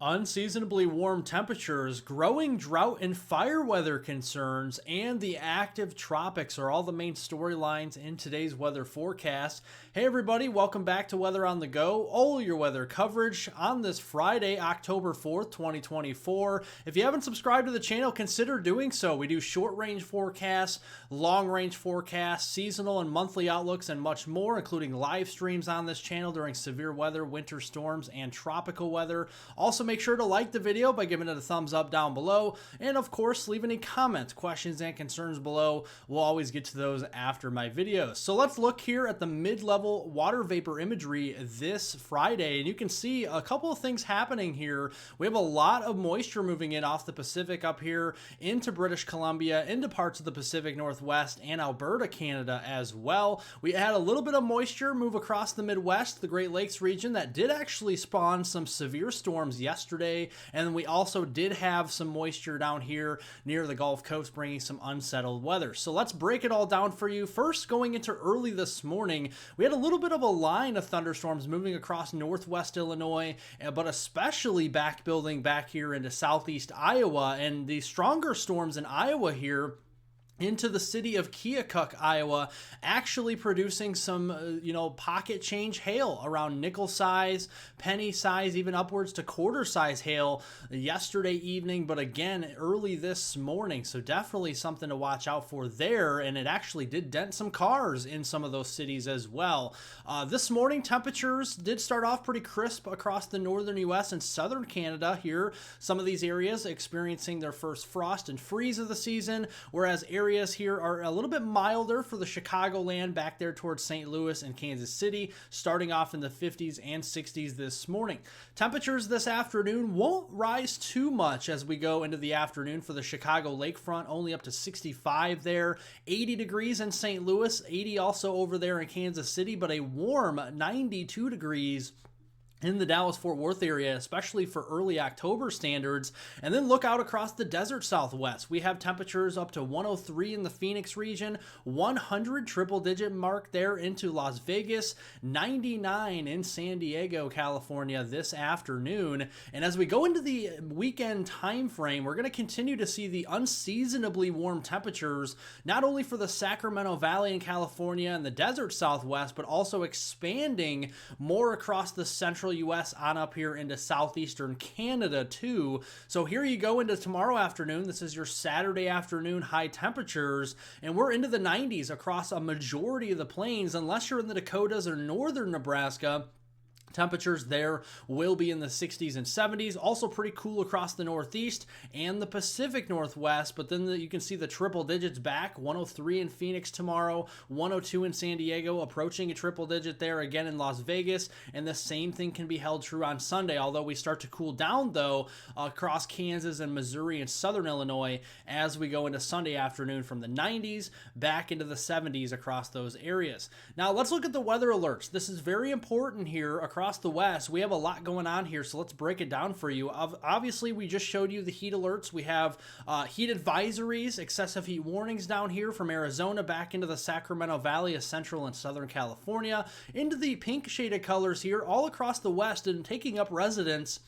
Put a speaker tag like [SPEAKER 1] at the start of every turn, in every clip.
[SPEAKER 1] Unseasonably warm temperatures, growing drought and fire weather concerns, and the active tropics are all the main storylines in today's weather forecast. Hey everybody, welcome back to Weather on the Go, all your weather coverage on this Friday, October 4th, 2024. If you haven't subscribed to the channel, consider doing so. We do short-range forecasts, long-range forecasts, seasonal and monthly outlooks, and much more, including live streams on this channel during severe weather, winter storms, and tropical weather. Also, make sure to like the video by giving it a thumbs up down below, and of course leave any comments, questions, and concerns below. We'll always get to those after my videos. So let's look here at the mid-level water vapor imagery this Friday, and you can see a couple of things happening here. We have a lot of moisture moving in off the Pacific up here into British Columbia, into parts of the Pacific Northwest and Alberta, Canada as well. We had a little bit of moisture move across the Midwest, the Great Lakes region, that did actually spawn some severe storms yesterday, and we also did have some moisture down here near the Gulf Coast, bringing some unsettled weather. So let's break it all down for you. First, going into early this morning, we had a little bit of a line of thunderstorms moving across northwest Illinois, but especially building back here into southeast Iowa, and the stronger storms in Iowa here into the city of Keokuk, Iowa, actually producing some, pocket change hail around nickel size, penny size, even upwards to quarter size hail yesterday evening, but again, early this morning. So definitely something to watch out for there. And it actually did dent some cars in some of those cities as well. This morning, temperatures did start off pretty crisp across the northern U.S. and southern Canada here. Some of these areas experiencing their first frost and freeze of the season, whereas areas here are a little bit milder for the Chicagoland back there towards St. Louis and Kansas City, starting off in the 50s and 60s this morning. Temperatures this afternoon won't rise too much as we go into the afternoon for the Chicago lakefront, only up to 65 there, 80 degrees in St. Louis, 80 also over there in Kansas City, but a warm 92 degrees in the Dallas-Fort Worth area, especially for early October standards. And then look out across the desert Southwest. We have temperatures up to 103 in the Phoenix region, 100 triple-digit mark there into Las Vegas, 99 in San Diego, California this afternoon. And as we go into the weekend time frame, we're going to continue to see the unseasonably warm temperatures, not only for the Sacramento Valley in California and the desert Southwest, but also expanding more across the central U.S. on up here into southeastern Canada too. So here you go into tomorrow afternoon. This is your Saturday afternoon high temperatures, and we're into the 90s across a majority of the plains, unless you're in the Dakotas or northern Nebraska. Temperatures there will be in the 60s and 70s. Also pretty cool across the Northeast and the Pacific Northwest, but then you can see the triple digits back. 103 in Phoenix tomorrow, 102 in San Diego, approaching a triple digit there again in Las Vegas, and the same thing can be held true on Sunday, although we start to cool down though across Kansas and Missouri and southern Illinois as we go into Sunday afternoon from the 90s back into the 70s across those areas. Now let's look at the weather alerts. This is very important here across the West. We have a lot going on here, so let's break it down for you. Obviously, we just showed you the heat alerts. We have heat advisories, excessive heat warnings down here from Arizona back into the Sacramento Valley of central and southern California, into the pink shaded colors here all across the West and taking up residence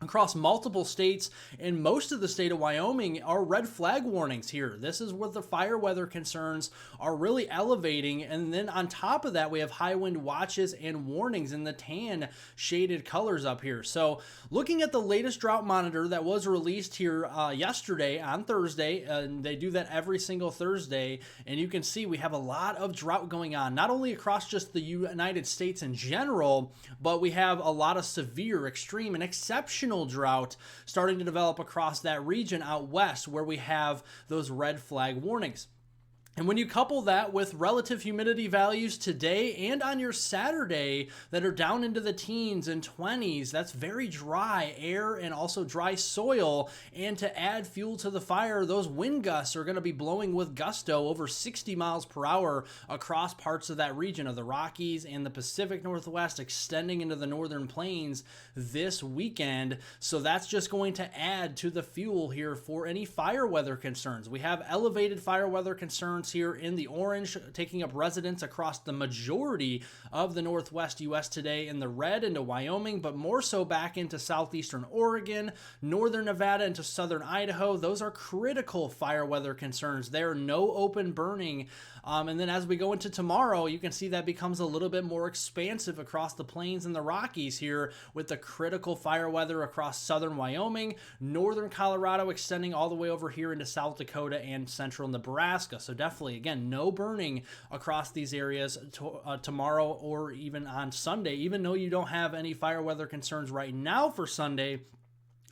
[SPEAKER 1] across multiple states, and most of the state of Wyoming are red flag warnings here. This is where the fire weather concerns are really elevating, and then on top of that we have high wind watches and warnings in the tan shaded colors up here. So looking at the latest drought monitor that was released here yesterday on Thursday, and they do that every single Thursday, and you can see we have a lot of drought going on, not only across just the United States in general, but we have a lot of severe, extreme, and exceptional drought starting to develop across that region out west where we have those red flag warnings. And when you couple that with relative humidity values today and on your Saturday that are down into the teens and 20s, that's very dry air and also dry soil. And to add fuel to the fire, those wind gusts are going to be blowing with gusto over 60 miles per hour across parts of that region of the Rockies and the Pacific Northwest, extending into the northern plains this weekend. So that's just going to add to the fuel here for any fire weather concerns. We have elevated fire weather concerns concerns here in the orange, taking up residence across the majority of the northwest U.S. today, in the red into Wyoming, but more so back into southeastern Oregon, northern Nevada into southern Idaho. Those are critical fire weather concerns there. No open burning. And then as we go into tomorrow, you can see that becomes a little bit more expansive across the plains and the Rockies here, with the critical fire weather across southern Wyoming, northern Colorado, extending all the way over here into South Dakota and central Nebraska. So definitely, again, no burning across these areas tomorrow or even on Sunday. Even though you don't have any fire weather concerns right now for Sunday,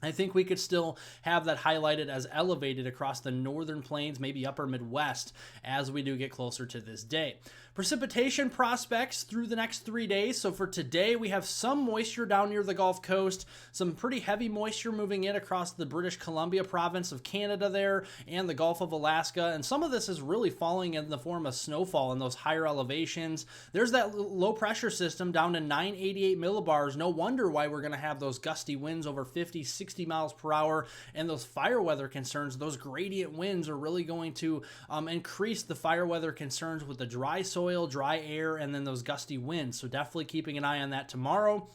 [SPEAKER 1] I think we could still have that highlighted as elevated across the northern plains, maybe upper Midwest, as we do get closer to this day. Precipitation prospects through the next 3 days. So for today, we have some moisture down near the Gulf Coast, some pretty heavy moisture moving in across the British Columbia province of Canada there and the Gulf of Alaska. And some of this is really falling in the form of snowfall in those higher elevations. There's that low pressure system down to 988 millibars. No wonder why we're going to have those gusty winds over 50, 60 miles per hour, and those fire weather concerns. Those gradient winds are really going to increase the fire weather concerns with the dry soil, dry air, and then those gusty winds. So definitely keeping an eye on that tomorrow.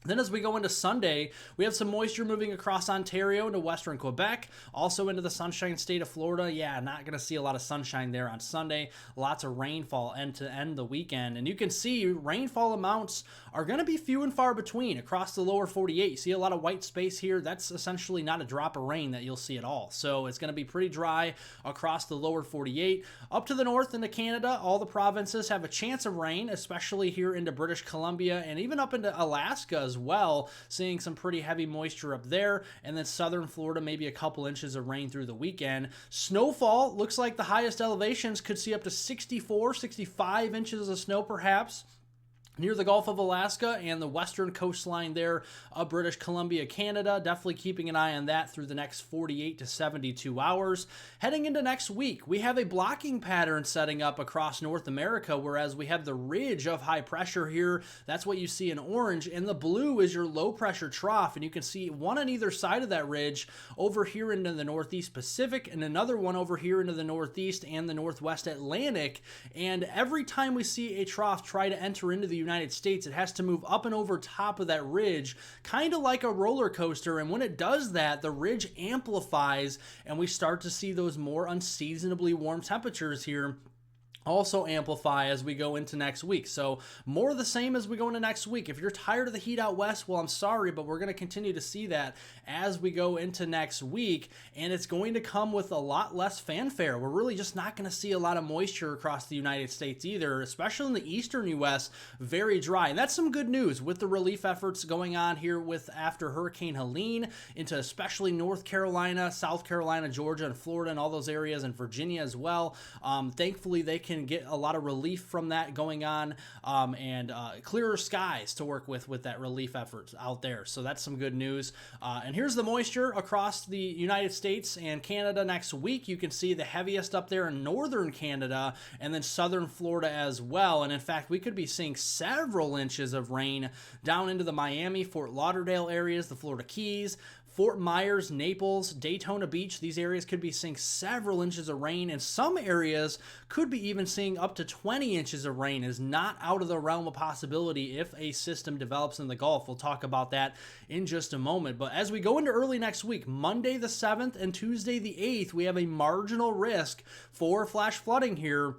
[SPEAKER 1] Then as we go into Sunday, we have some moisture moving across Ontario into western Quebec, also into the Sunshine State of Florida. Yeah, not going to see a lot of sunshine there on Sunday. Lots of rainfall to end the weekend. And you can see rainfall amounts are going to be few and far between across the lower 48. You see a lot of white space here. That's essentially not a drop of rain that you'll see at all. So it's going to be pretty dry across the lower 48. Up to the north into Canada, all the provinces have a chance of rain, especially here into British Columbia and even up into Alaska as well, seeing some pretty heavy moisture up there. And then southern Florida, maybe a couple inches of rain through the weekend. Snowfall looks like the highest elevations could see up to 64, 65 inches of snow perhaps near the Gulf of Alaska and the western coastline there of British Columbia, Canada. Definitely keeping an eye on that through the next 48 to 72 hours. Heading into next week, we have a blocking pattern setting up across North America, whereas we have the ridge of high pressure here. That's what you see in orange, and the blue is your low pressure trough, and you can see one on either side of that ridge over here into the Northeast Pacific, and another one over here into the Northeast and the Northwest Atlantic. And every time we see a trough try to enter into the United States, it has to move up and over top of that ridge, kind of like a roller coaster. And when it does that, the ridge amplifies and we start to see those more unseasonably warm temperatures here also amplify as we go into next week. So more of the same as we go into next week. If you're tired of the heat out west, well, I'm sorry, but we're going to continue to see that as we go into next week, and it's going to come with a lot less fanfare. We're really just not going to see a lot of moisture across the United States either, especially in the eastern U.S., very dry. And that's some good news with the relief efforts going on here with after Hurricane Helene into especially North Carolina, South Carolina, Georgia, and Florida, and all those areas, and Virginia as well. Thankfully, they can get a lot of relief from that going on, and clearer skies to work with that relief efforts out there. So that's some good news. And here's the moisture across the United States and Canada next week. You can see the heaviest up there in northern Canada and then southern Florida as well. And in fact, we could be seeing several inches of rain down into the Miami, Fort Lauderdale areas, the Florida Keys, Fort Myers, Naples, Daytona Beach. These areas could be seeing several inches of rain, and some areas could be even seeing up to 20 inches of rain. Is not out of the realm of possibility if a system develops in the Gulf. We'll talk about that in just a moment. But as we go into early next week, Monday the 7th and Tuesday the 8th, we have a marginal risk for flash flooding here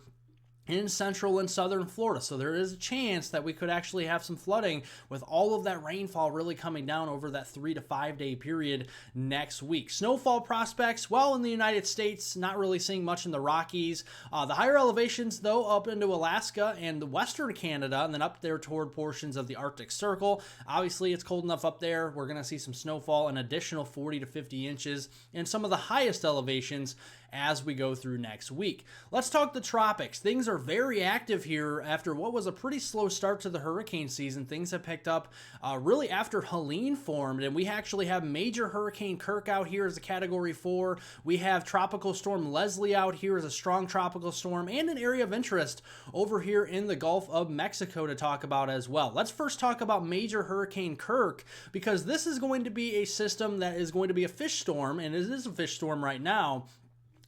[SPEAKER 1] in central and southern Florida. So there is a chance that we could actually have some flooding with all of that rainfall really coming down over that 3 to 5 day period next week. Snowfall prospects, well, in the United States, not really seeing much in the Rockies. The higher elevations, though, up into Alaska and the western Canada, and then up there toward portions of the Arctic Circle. Obviously, it's cold enough up there. We're going to see some snowfall, an additional 40 to 50 inches, and some of the highest elevations as we go through next week. Let's talk the tropics. Things are very active here after what was a pretty slow start to the hurricane season. Things have picked up really after Helene formed, and we actually have Major Hurricane Kirk out here as a Category 4. We have Tropical Storm Leslie out here as a strong tropical storm, and an area of interest over here in the Gulf of Mexico to talk about as well. Let's first talk about Major Hurricane Kirk, because this is going to be a system that is going to be a fish storm, and it is a fish storm right now.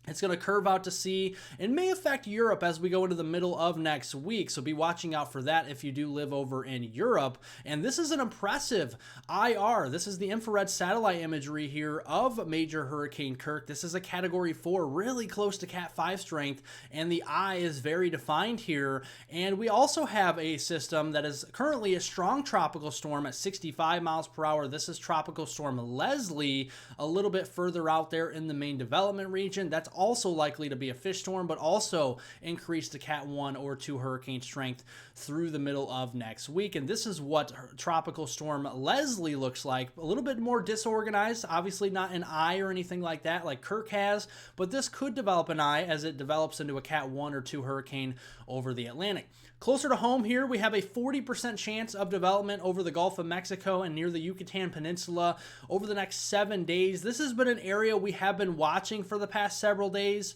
[SPEAKER 1] It's going to curve out to sea and may affect Europe as we go into the middle of next week. So be watching out for that if you do live over in Europe. And this is an impressive IR. This is the infrared satellite imagery here of Major Hurricane Kirk. This is a Category 4, really close to Cat 5 strength, and the eye is very defined here. And we also have a system that is currently a strong tropical storm at 65 miles per hour. This is Tropical Storm Leslie, a little bit further out there in the main development region. That's also likely to be a fish storm, but also increase to Cat 1 or 2 hurricane strength through the middle of next week. And this is what Tropical Storm Leslie looks like. A little bit more disorganized, obviously not an eye or anything like that like Kirk has, but this could develop an eye as it develops into a Cat 1 or 2 hurricane over the Atlantic. Closer to home here, we have a 40% chance of development over the Gulf of Mexico and near the Yucatan Peninsula over the next 7 days. This has been an area we have been watching for the past several days.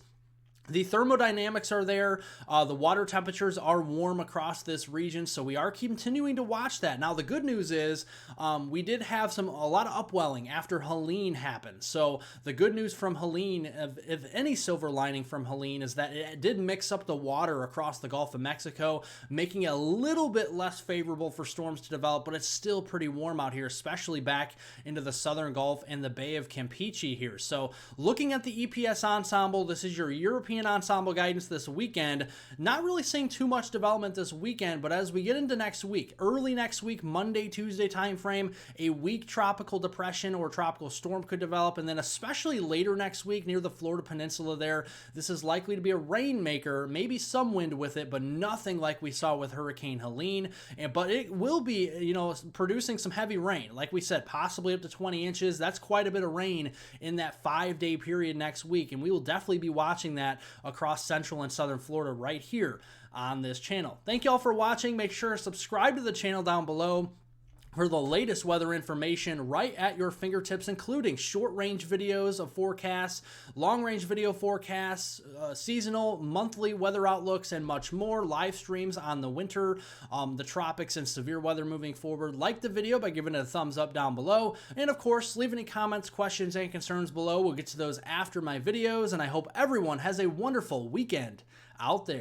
[SPEAKER 1] The thermodynamics are there. The water temperatures are warm across this region, so we are continuing to watch that. Now, the good news is we did have a lot of upwelling after Helene happened. So the good news from Helene, if any silver lining from Helene, is that it did mix up the water across the Gulf of Mexico, making it a little bit less favorable for storms to develop, but it's still pretty warm out here, especially back into the southern Gulf and the Bay of Campeche here. So looking at the EPS ensemble, this is your European ensemble guidance this weekend. Not really seeing too much development this weekend, but as we get into next week, early next week, Monday, Tuesday timeframe, a weak tropical depression or tropical storm could develop, and then especially later next week near the Florida Peninsula there, this is likely to be a rainmaker, maybe some wind with it, but nothing like we saw with Hurricane Helene. But it will be, producing some heavy rain. Like we said, possibly up to 20 inches. That's quite a bit of rain in that 5-day period next week, and we will definitely be watching that across central and southern Florida right here on this channel. Thank you all for watching. Make sure to subscribe to the channel down below for the latest weather information right at your fingertips, including short-range videos of forecasts, long-range video forecasts, seasonal, monthly weather outlooks, and much more. Live streams on the winter, the tropics, and severe weather moving forward. Like the video by giving it a thumbs up down below. And of course, leave any comments, questions, and concerns below. We'll get to those after my videos, and I hope everyone has a wonderful weekend out there.